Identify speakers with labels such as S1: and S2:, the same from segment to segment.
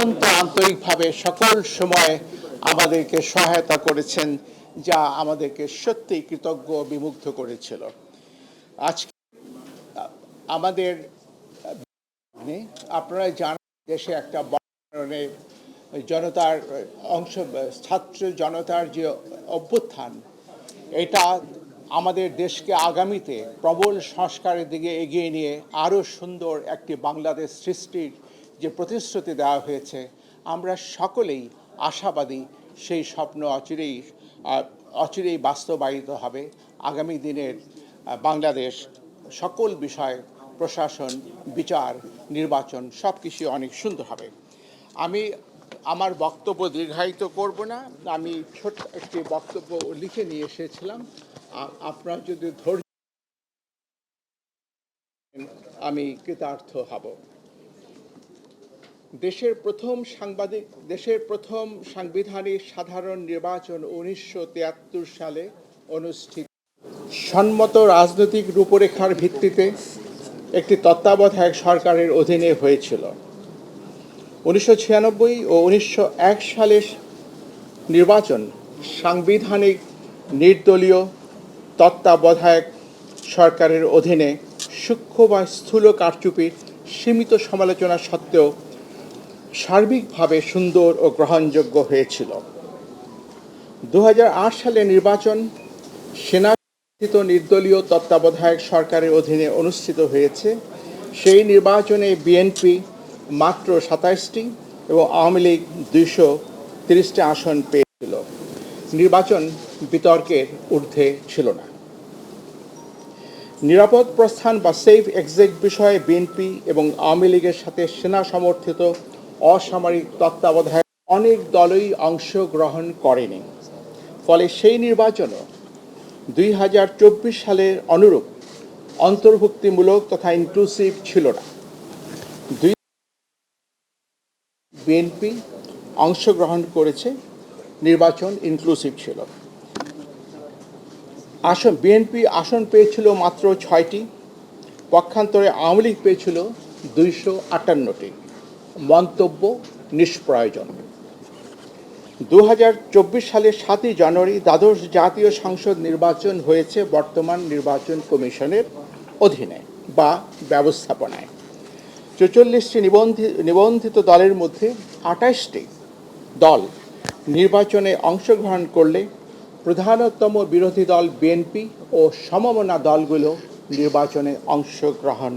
S1: অত্যন্ত আন্তরিকভাবে সকল সময় আমাদেরকে সহায়তা করেছেন, যা আমাদেরকে সত্যিই কৃতজ্ঞ ও বিমুগ্ধ করেছিল। আজকে আমাদের আপনারা জানেন দেশে একটা বড় ধরনের জনতার অংশ, ছাত্র জনতার যে অভ্যুত্থান, এটা আমাদের দেশকে আগামীতে প্রবল সংস্কারের দিকে এগিয়ে নিয়ে আরও সুন্দর একটি বাংলাদেশ সৃষ্টির যে প্রতিশ্রুতি দেওয়া হয়েছে, আমরা সকলেই আশাবাদী সেই স্বপ্ন অচিরেই বাস্তবায়িত হবে। আগামী দিনের বাংলাদেশ সকল বিষয়, প্রশাসন, বিচার, নির্বাচন সব কিছু অনেক সুন্দর হবে। আমি আমার বক্তব্য দীর্ঘায়িত করব না, আমি ছোট্ট একটি বক্তব্য লিখে নিয়ে এসেছিলাম। আপনারা যদি ধৈর্য, আমি কৃতার্থ হব। দেশের প্রথম সাংবিধানিক সাধারণ নির্বাচন 1973 সালে অনুষ্ঠিত সম্মত রাজনৈতিক রূপরেখার ভিত্তিতে একটি তত্ত্বাবধায়ক সরকারের অধীনে হয়েছিল। 1996 ও 1901 সালের নির্বাচন সাংবিধানিক নির্দলীয় তত্ত্বাবধায়ক সরকারের অধীনে সূক্ষ্ম বা স্থূল কারচুপির সীমিত সমালোচনা সত্ত্বেও সার্বিকভাবে সুন্দর ও গ্রহণযোগ্য হয়েছিল। 2008 সালে নির্বাচন সেনাশাসিত নির্দলীয় তত্ত্বাবধায়ক সরকারের অধীনে অনুষ্ঠিত হয়েছে। সেই নির্বাচনে বিএনপি মাত্র 27টি এবং আওয়ামী লীগ 230টি আসন পেয়েছিল। নির্বাচন বিতর্কের ঊর্ধ্বে ছিল না। নিরাপদ প্রস্থান বা সেফ এক্সিট বিষয়ে বিএনপি এবং আওয়ামী লীগের সাথে সেনা সমর্থিত অসামরিক তত্ত্বাবধায়ক অনেক দলই অংশগ্রহণ করেনি। ফলে সেই নির্বাচনও 2024 সালের অনুরূপ অন্তর্ভুক্তিমূলক তথা ইনক্লুসিভ ছিল না। বিএনপি অংশগ্রহণ করেছে, নির্বাচন ইনক্লুসিভ ছিল। বিএনপি আসন পেয়েছিল মাত্র 6টি, পক্ষান্তরে আওয়ামী লীগ পেয়েছিল 258টি। মন্তব্য নিষ্প্রয়োজন। 2024 সালের 7ই জানুয়ারি দ্বাদশ জাতীয় সংসদ নির্বাচন হয়েছে বর্তমান নির্বাচন কমিশনের অধীনে বা ব্যবস্থাপনায়। 44টি নিবন্ধিত দলের মধ্যে 28টি দল নির্বাচনে অংশগ্রহণ করলে প্রধানতম বিরোধী দল বিএনপি ও সমমনা দলগুলো নির্বাচনে অংশগ্রহণ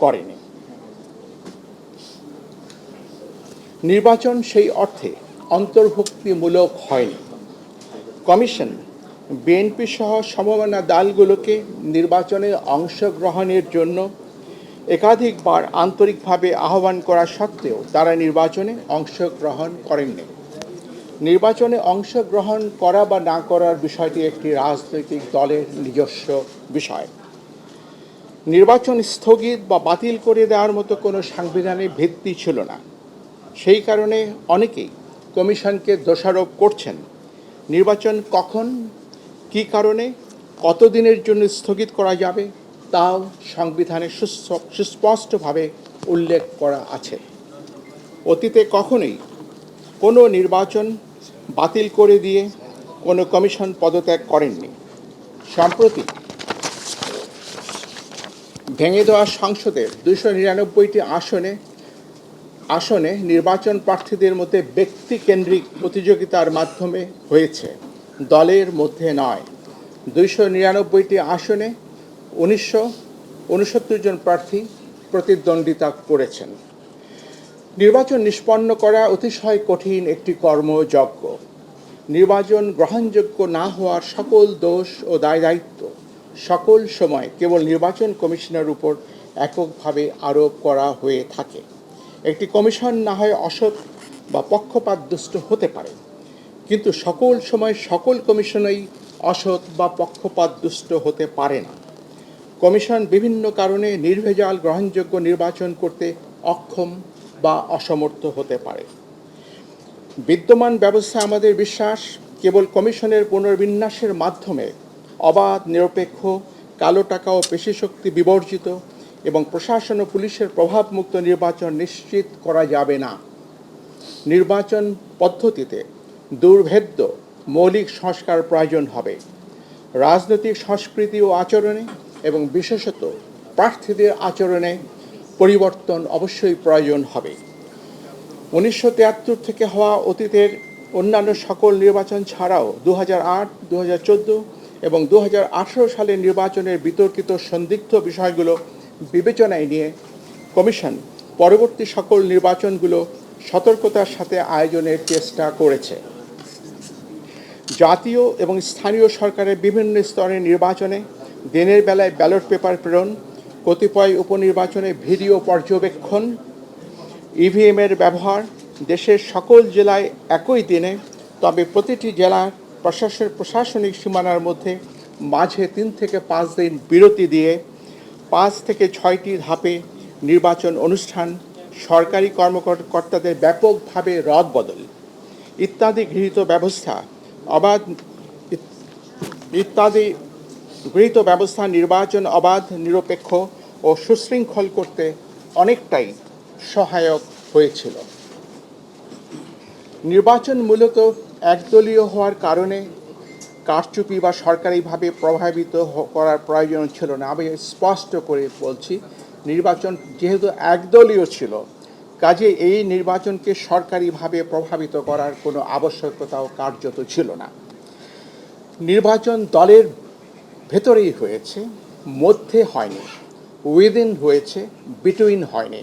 S1: করেনি। নির্বাচন সেই অর্থে অন্তর্ভুক্তিমূলক হয়নি। কমিশন বিএনপি সহ সমমনা দলগুলোকে নির্বাচনে অংশগ্রহণের জন্য একাধিকবার আন্তরিকভাবে আহ্বান করা সত্ত্বেও তারা নির্বাচনে অংশগ্রহণ করেননি। নির্বাচনে অংশগ্রহণ করা বা না করার বিষয়টি একটি রাজনৈতিক দলের নিজস্ব বিষয়। নির্বাচন স্থগিত বা বাতিল করে দেওয়ার মতো কোনো সাংবিধানিক ভিত্তি ছিল না। সেই কারণে অনেকেই কমিশনকে দোষারোপ করছেন। নির্বাচন কখন, কী কারণে, কতদিনের জন্য স্থগিত করা যাবে তাও সংবিধানে সুস্পষ্টভাবে উল্লেখ করা আছে। অতীতে কখনোই কোনো নির্বাচন বাতিল করে দিয়ে কোনো কমিশন পদত্যাগ করেননি। সম্প্রতি ভেঙে দেওয়া সংসদের 299টি আসনে নির্বাচন প্রার্থীদের মধ্যে ব্যক্তিকেন্দ্রিক প্রতিযোগিতার মাধ্যমে হয়েছে, দলের মধ্যে নয়। 299টি আসনে 1969 জন প্রার্থী প্রতিদ্বন্দ্বিতা করেছেন। নির্বাচন নিষ্পন্ন করা অতিশয় কঠিন একটি কর্মযজ্ঞ। নির্বাচন গ্রহণযোগ্য না হওয়ার সকল দোষ ও দায়িত্ব সকল সময় কেবল নির্বাচন কমিশনের উপর এককভাবে আরোপ করা হয়ে থাকে। একটি কমিশন না হয় অসৎ বা পক্ষপাতদুষ্ট হতে পারে, কিন্তু সকল সময় সকল কমিশনই অসৎ বা পক্ষপাতদুষ্ট হতে পারে না। কমিশন বিভিন্ন কারণে নির্ভেজাল গ্রহণযোগ্য নির্বাচন করতে অক্ষম বা অসমর্থ হতে পারে। বিদ্যমান ব্যবস্থা আমাদের বিশ্বাস কেবল কমিশনের পুনর্বিন্যাসের মাধ্যমে অবাধ, নিরপেক্ষ, কালো টাকা ও পেশিশক্তি বিবর্জিত এবং প্রশাসন ও পুলিশের প্রভাবমুক্ত নির্বাচন নিশ্চিত করা যাবে না। নির্বাচন পদ্ধতিতে দুর্ভেদ্য মৌলিক সংস্কার প্রয়োজন হবে। রাজনৈতিক সংস্কৃতি ও আচরণে এবং বিশেষত প্রার্থীদের আচরণে পরিবর্তন অবশ্যই প্রয়োজন হবে। 1973 থেকে হওয়া অতীতের অন্যান্য সকল নির্বাচন ছাড়াও 2008, 2014 এবং 2018 সালের নির্বাচনের বিতর্কিত সন্দিগ্ধ বিষয়গুলো বিবেচনায় নিয়ে কমিশন পরবর্তী সকল নির্বাচনগুলো সতর্কতার সাথে আয়োজনের চেষ্টা করেছে। জাতীয় এবং স্থানীয় সরকারের বিভিন্ন স্তরের নির্বাচনে দিনের বেলায় ব্যালট পেপার প্রেরণ, কতিপয় উপনির্বাচনে ভিডিও পর্যবেক্ষণ, ইভিএমের ব্যবহার, দেশের সকল জেলায় একই দিনে, তবে প্রতিটি জেলার প্রশাসনিক সীমানার মধ্যে মাঝে 3 থেকে 5 দিন বিরতি দিয়ে 5 থেকে 6টি ধাপে নির্বাচন অনুষ্ঠান, সরকারি কর্মকর্তাদের ব্যাপকভাবে রদবদল ইত্যাদি গৃহীত ব্যবস্থা নির্বাচন অবাধ, নিরপেক্ষ ও সুশৃঙ্খল করতে অনেকটাই সহায়ক হয়েছিল। নির্বাচন মূলত একদলীয় হওয়ার কারণে কারচুপি বা সরকারিভাবে প্রভাবিত করার প্রয়োজন ছিল না। আমি স্পষ্ট করে বলছি, নির্বাচন যেহেতু একদলীয় ছিল, কাজে এই নির্বাচনকে সরকারিভাবে প্রভাবিত করার কোনো আবশ্যকতাও কার্যত ছিল না। নির্বাচন দলের ভেতরেই হয়েছে, মধ্যে হয়নি, উইদিন হয়েছে, বিটুইন হয়নি।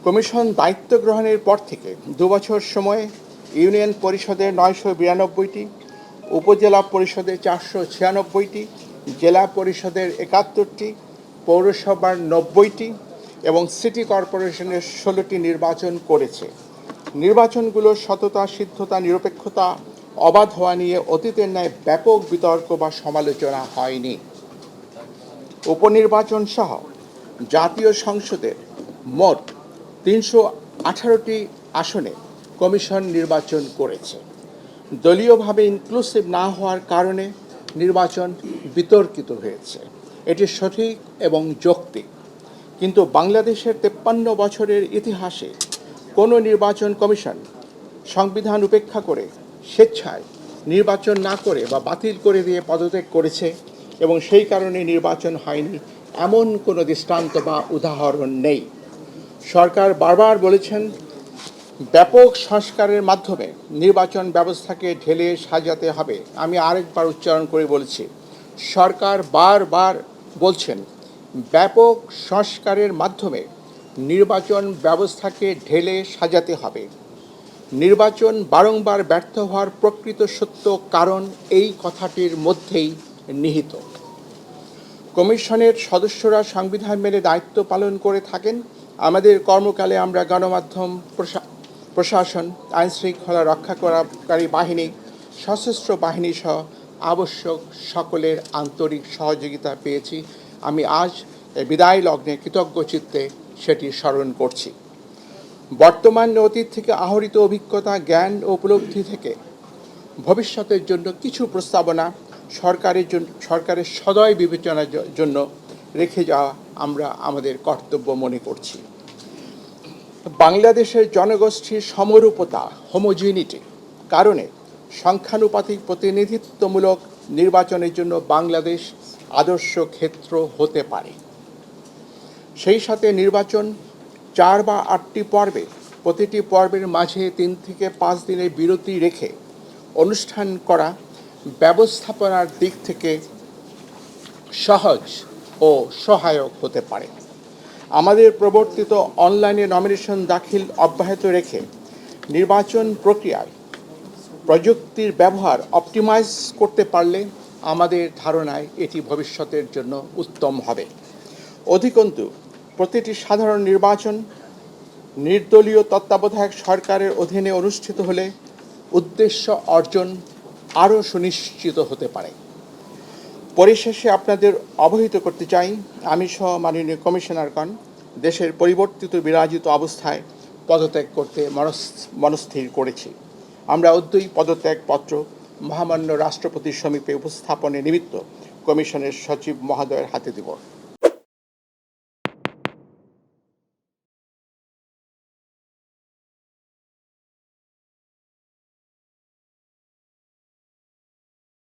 S1: কমিশন দায়িত্ব গ্রহণের পর থেকে 2 বছর সময়ে ইউনিয়ন পরিষদের 992টি, উপজেলা পরিষদের 496টি, জেলা পরিষদের 71টি, পৌরসভার 90টি এবং সিটি কর্পোরেশনের 16টি নির্বাচন করেছে। নির্বাচনগুলোর সততা, সিদ্ধতা, নিরপেক্ষতা, অবাধ হওয়া নিয়ে অতীতের ন্যায় ব্যাপক বিতর্ক বা সমালোচনা হয়নি। উপনির্বাচন সহ জাতীয় সংসদের মোট 318টি আসনে কমিশন নির্বাচন করেছে। দলীয়ভাবে ইনক্লুসিভ না হওয়ার কারণে নির্বাচন বিতর্কিত হয়েছে, এটি সঠিক এবং যৌক্তিক। কিন্তু বাংলাদেশের 53 বছরের ইতিহাসে কোনো নির্বাচন কমিশন সংবিধান উপেক্ষা করে স্বেচ্ছায় নির্বাচন না করে বা বাতিল করে দিয়ে পদত্যাগ করেছে এবং সেই কারণে নির্বাচন হয়নি এমন কোনো দৃষ্টান্ত বা উদাহরণ নেই। সরকার বারবার বলেছেন ব্যাপক সংস্কারের মাধ্যমে নির্বাচন ব্যবস্থাকে ঢেলে সাজাতে হবে। আমি আরেকবার উচ্চারণ করে বলছি, সরকার বারবার বলছেন ব্যাপক সংস্কারের মাধ্যমে নির্বাচন ব্যবস্থাকে ঢেলে সাজাতে হবে। নির্বাচন বারংবার ব্যর্থ হওয়ার প্রকৃত সত্য কারণ এই কথাটির মধ্যেই নিহিত। কমিশনের সদস্যরা সংবিধান মেনে দায়িত্ব পালন করে থাকেন। আমাদের কর্মকালে আমরা গণমাধ্যম, প্রশাসন, আইনশৃঙ্খলা রক্ষাকারী বাহিনী, সশস্ত্র বাহিনী সহ আবশ্যক সকলের আন্তরিক সহযোগিতা পেয়েছি। আমি আজ বিদায় লগ্নে কৃতজ্ঞ চিত্তে সেটি স্মরণ করছি। বর্তমান অতীত থেকে আহরিত অভিজ্ঞতা, জ্ঞান ও উপলব্ধি থেকে ভবিষ্যতের জন্য কিছু প্রস্তাবনা সরকারের সদয় বিবেচনার জন্য রেখে যাওয়া আমরা আমাদের কর্তব্য মনে করছি। বাংলাদেশের জনগোষ্ঠীর সমরূপতা, হোমোজিনিটি কারণে সংখ্যানুপাতিক প্রতিনিধিত্বমূলক নির্বাচনের জন্য বাংলাদেশ আদর্শ ক্ষেত্র হতে পারে। সেই সাথে নির্বাচন 4 বা 8টি পর্বে, প্রতিটি পর্বের মাঝে 3 থেকে 5 দিনের বিরতি রেখে অনুষ্ঠান করা ব্যবস্থাপনার দিক থেকে সহজ ও সহায়ক হতে পারে। আমাদের প্রবর্তিত অনলাইনে নমিনেশন দাখিল অব্যাহত রেখে নির্বাচন প্রক্রিয়ায় প্রযুক্তির ব্যবহার অপটিমাইজ করতে পারলে আমাদের ধারণায় এটি ভবিষ্যতের জন্য উত্তম হবে। অধিকন্তু প্রতিটি সাধারণ নির্বাচন নির্দলীয় তত্ত্বাবধায়ক সরকারের অধীনে অনুষ্ঠিত হলে উদ্দেশ্য অর্জন আরও সুনিশ্চিত হতে পারে। পরিশেষে আপনাদের অবহিত করতে চাই, আমি সহ মাননীয় কমিশনারগণ দেশের পরিবর্তিত বিরাজিত অবস্থায় পদত্যাগ করতে মনস্থির করেছি। আমরা অদ্যই পদত্যাগপত্র মহামান্য রাষ্ট্রপতির সমীপে উপস্থাপনের নিমিত্ত কমিশনের সচিব মহোদয়ের হাতে দেব।